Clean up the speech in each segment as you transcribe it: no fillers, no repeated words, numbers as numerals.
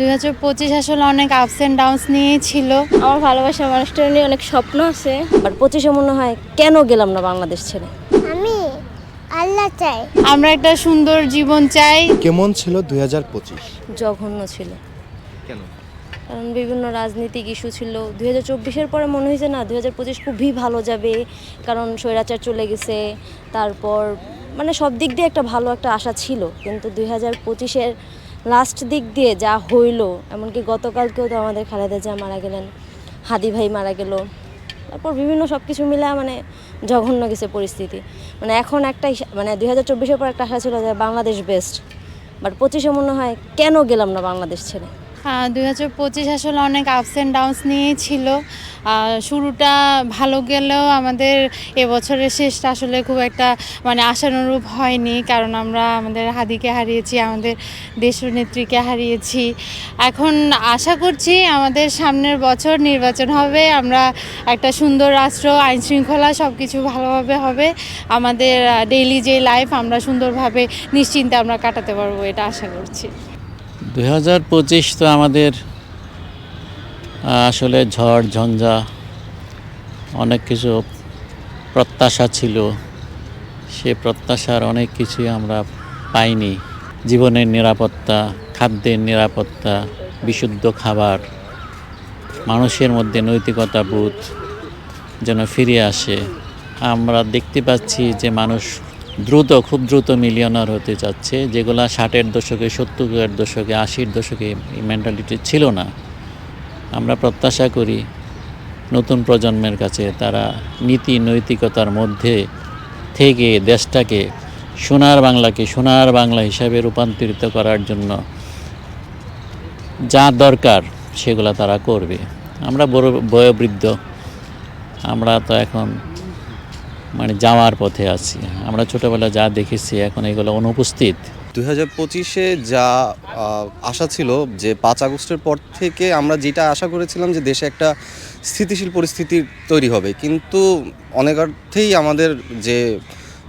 2025 আসলে অনেক ups and downs নিয়েই ছিল। আমার ভালোবাসার মানুষটা নিয়ে অনেক স্বপ্ন আছে, বাট 25-এ মনে হয় কেন গেলাম না বাংলাদেশ ছেড়ে। আমি আল্লাহ চাই। আমরা একটা সুন্দর জীবন চাই। কেমন ছিল 2025? জঘন্য ছিল, কেন? কারণ বিভিন্ন রাজনৈতিক ইস্যু ছিল। 2024-এর পরে মনে হয়েছে না 2025 খুবই ভালো যাবে, কারণ স্বৈরাচার চলে গেছে। তারপর মানে সব দিক দিয়ে একটা ভালো একটা আশা ছিল, কিন্তু 2025-এর লাস্ট দিক দিয়ে যা হইলো, এমনকি গতকালকেও তো আমাদের খালেদা জিয়া মারা গেলেন, হাদি ভাই মারা গেল, তারপর বিভিন্ন সব কিছু মিলে মানে জঘন্য গেছে পরিস্থিতি। মানে এখন একটা মানে 2024-এর পর একটা আশা ছিল যে বাংলাদেশ বেস্ট, বাট 25-এ মনে হয় কেন গেলাম না বাংলাদেশ ছেড়ে। 2025 আসলে অনেক আপস এন্ড ডাউনস নিয়েই ছিল। শুরুটা ভালো গেলেও আমাদের এবছরের শেষটা আসলে খুব একটা মানে আশানুরূপ হয়নি, কারণ আমরা আমাদের হাদিকে হারিয়েছি, আমাদের দেশনেত্রীকে হারিয়েছি। এখন আশা করছি আমাদের সামনের বছর নির্বাচন হবে, আমরা একটা সুন্দর রাষ্ট্র, আইন শৃঙ্খলা সব কিছু ভালোভাবে হবে, আমাদের ডেইলি যে লাইফ আমরা সুন্দরভাবে নিশ্চিন্তে আমরা কাটাতে পারবো, এটা আশা করছি। 2025 তো আমাদের আসলে ঝড় ঝঞ্ঝা, অনেক কিছু প্রত্যাশা ছিল, সে প্রত্যাশার অনেক কিছুই আমরা পাইনি। জীবনের নিরাপত্তা, খাদ্যের নিরাপত্তা, বিশুদ্ধ খাবার, মানুষের মধ্যে নৈতিকতা বোধ যেন ফিরে আসে। আমরা দেখতে পাচ্ছি যে মানুষ খুব দ্রুত মিলিয়নার হতে যাচ্ছে, যেগুলো 60-এর দশকে, 70-এর দশকে, 80-এর দশকে এই মেন্টালিটি ছিল না। আমরা প্রত্যাশা করি নতুন প্রজন্মের কাছে তারা নীতি নৈতিকতার মধ্যে থেকে দেশটাকে সোনার বাংলা হিসাবে রূপান্তরিত করার জন্য যা দরকার সেগুলো তারা করবে। আমরা বয়োবৃদ্ধ, আমরা তো এখন মানে যাওয়ার পথে আছি। আমরা ছোটোবেলা যা দেখেছি এখন এগুলো অনুপস্থিত। 2025-এ যা আশা ছিল যে 5 আগস্টের পর থেকে আমরা যেটা আশা করেছিলাম যে দেশে একটা স্থিতিশীল পরিস্থিতি তৈরি হবে, কিন্তু অনেক অর্থেই আমাদের যে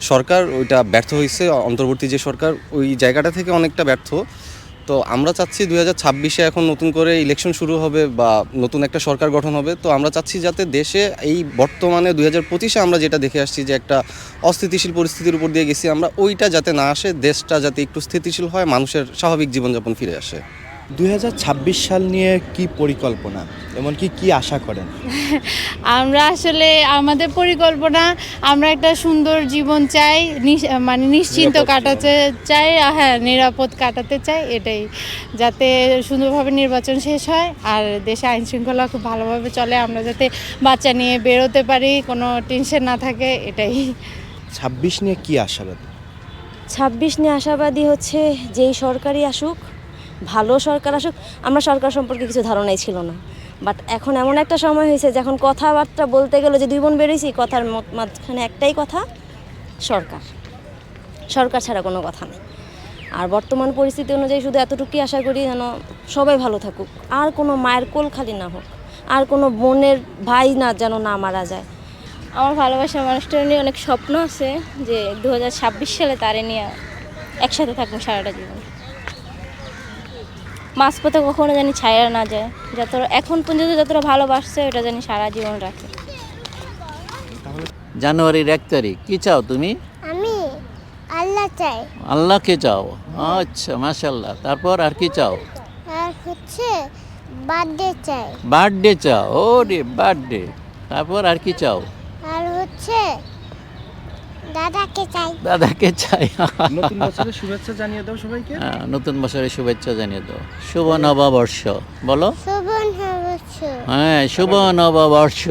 সরকার ওইটা ব্যর্থ হয়েছে। অন্তর্বর্তী যে সরকার ওই জায়গাটা থেকে অনেকটা ব্যর্থ। তো আমরা চাচ্ছি 2026-এ এখন নতুন করে ইলেকশন শুরু হবে বা নতুন একটা সরকার গঠন হবে। তো আমরা চাচ্ছি যাতে দেশে এই বর্তমানে 2025-এ আমরা যেটা দেখে আসছি যে একটা অস্থিতিশীল পরিস্থিতির উপর দিয়ে গেছি আমরা, ওইটা যাতে না আসে, দেশটা যাতে একটু স্থিতিশীল হয়, মানুষের স্বাভাবিক জীবনযাপন ফিরে আসে। 2026 সাল নিয়ে কি পরিকল্পনা, এমনকি কি আশা করেন? আমরা আসলে আমাদের পরিকল্পনা, আমরা একটা সুন্দর জীবন চাই, মানে নিশ্চিন্ত কাটাতে চাই, হ্যাঁ নিরাপদ কাটাতে চাই, এটাই, যাতে সুন্দরভাবে নির্বাচন শেষ হয় আর দেশে আইন শৃঙ্খলা খুব ভালোভাবে চলে, আমরা যাতে বাচ্চা নিয়ে বেরোতে পারি, কোনো টেনশন না থাকে, এটাই। 26 নিয়ে কি আশাবাদী? 26 নিয়ে আশাবাদী হচ্ছে যেই সরকারই আসুক, ভালো সরকার আসুক। আমরা সরকার সম্পর্কে কিছু ধারণাই ছিল না, বাট এখন এমন একটা সময় হয়েছে যখন কথাবার্তা বলতে গেলে, যে 2 বোন বেরোইছি, কথার মাঝখানে একটাই কথা, সরকার ছাড়া কোনো কথা নেই। আর বর্তমান পরিস্থিতি অনুযায়ী শুধু এতটুকুই আশা করি যেন সবাই ভালো থাকুক, আর কোনো মায়ের কোল খালি না হোক, আর কোনো বোনের ভাই না যেন না মারা যায়। আমার ভালোবাসার মানুষটা নিয়ে অনেক স্বপ্ন আছে, যে 2026 সালে তারে নিয়ে একসাথে থাকবো সারাটা জীবন। মাঝপথে কখনো জানি ছায়া না যায়, যতটা এখন পর্যন্ত যতটা ভালোবাসছে ওটা জানি সারা জীবন রাখে। জানুয়ারির 1 তারিখ কি চাও তুমি? আমি আল্লাহ চাই। আল্লাহকে চাও? আচ্ছা, মাশাআল্লাহ। তারপর আর কি চাও? আর হচ্ছে বার্থডে চাই। বার্থডে চাও? ও রে বার্থডে। তারপর আর কি চাও? আর হচ্ছে দাদাকে চাই। দাদাকে চাই। নতুন বছরের শুভেচ্ছা জানিয়ে দাও সবাইকে। নতুন বছরের শুভেচ্ছা জানিয়ে দাও। শুভ নববর্ষ বলো। শুভ নববর্ষ। হ্যাঁ, শুভ নববর্ষ।